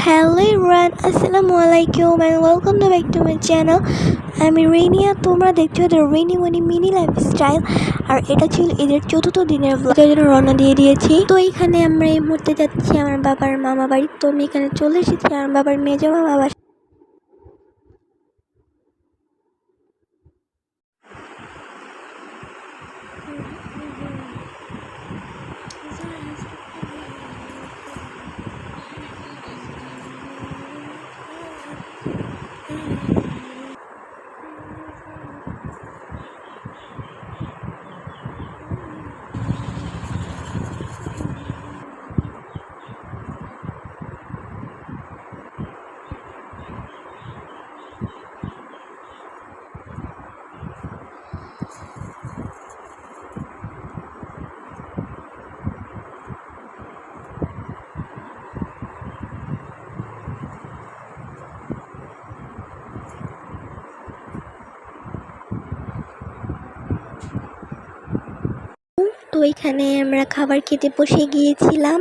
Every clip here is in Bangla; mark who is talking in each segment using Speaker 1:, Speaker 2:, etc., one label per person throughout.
Speaker 1: Hello everyone, Assalamualaikum and welcome to back to my channel. আমি রেনিয়া, তোমরা দেখছো the Reni Moni mini lifestyle. আর এটা ছিল ঈদের চতুর্থ দিনের ব্লগ, জন্য রওনা দিয়ে দিয়েছি। তো এখানে আমরা এই মুহূর্তে যাচ্ছি আমার বাবার মামা বাড়ি। তো আমি এখানে চলে এসেছি আমার বাবার মেজো মামা বাড়ি। তো এখানে আমরা খাবার খেতে বসে গিয়েছিলাম।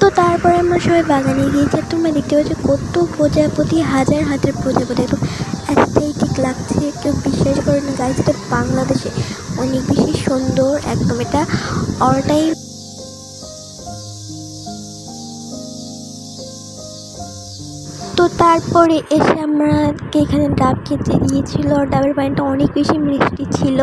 Speaker 1: তো তারপরে আমরা সবাই বাগানে গিয়েছি। তোমরা দেখতে পাচ্ছ কত প্রজাপতি, হাজার হাজার প্রজাপতি, একদম অ্যাস্থেটিক লাগছে। কেউ বিশ্বাস করে না গাইজ, এটা বাংলাদেশে অনেক বেশি সুন্দর, একদম এটা অল টাইম। তো তারপরে এসে আমরা এখানে ডাব খেতে গিয়েছিল, আর ডাবের পানিটা অনেক বেশি মিষ্টি ছিল।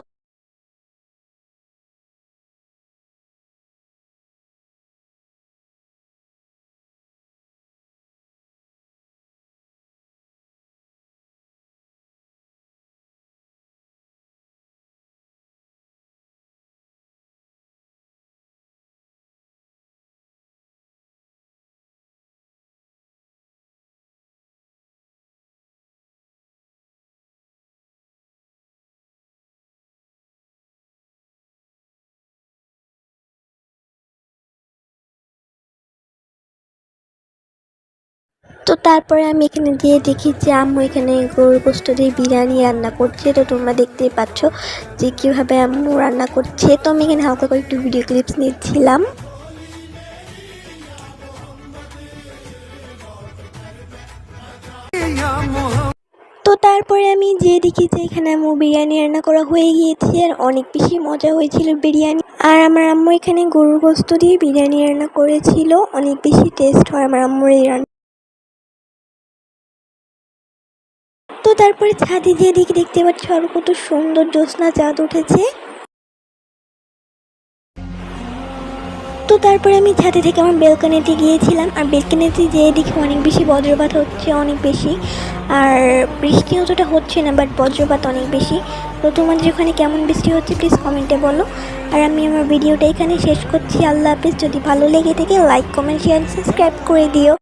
Speaker 1: তো তারপরে আমি এখানে গিয়ে দেখি যে আম্মু এখানে গরুর গোশত দিয়ে বিরিয়ানি রান্না করছে। তো তোমরা দেখতেই পাচ্ছ যে কীভাবে আম্মু রান্না করছে। তো আমি এখানে হালকা করে একটু ভিডিও ক্লিপস নিচ্ছিলাম। তো তারপরে আমি যে দেখি যে এখানে আম্মু বিরিয়ানি রান্না করা হয়ে গিয়েছে, আর অনেক বেশি মজা হয়েছিল বিরিয়ানি। আর আমার আম্মু এখানে গরুর গোশত দিয়ে বিরিয়ানি রান্না করেছিল, অনেক বেশি টেস্ট হয় আমার আম্মুর এই রান্না। তো তারপরে ছাদে যেয়ে দেখতে পাচ্ছ আরো কত সুন্দর জ্যোৎস্না চাঁদ উঠেছে। তো তারপরে আমি ছাদে থেকে আমার বেলকনিতে গিয়েছিলাম, আর বেলকনিতে যেয়ে দেখি অনেক বেশি বজ্রপাত হচ্ছে, অনেক বেশি। আর বৃষ্টি অতটা হচ্ছে না, বাট বজ্রপাত অনেক বেশি। তো তোমাদের ওখানে কেমন বৃষ্টি হচ্ছে প্লিজ কমেন্টে বলো। আর আমি আমার ভিডিওটা এখানে শেষ করছি। আল্লাহ হাফিজ। যদি ভালো লেগে থাকে লাইক, কমেন্ট, শেয়ার, সাবস্ক্রাইব করে দিও।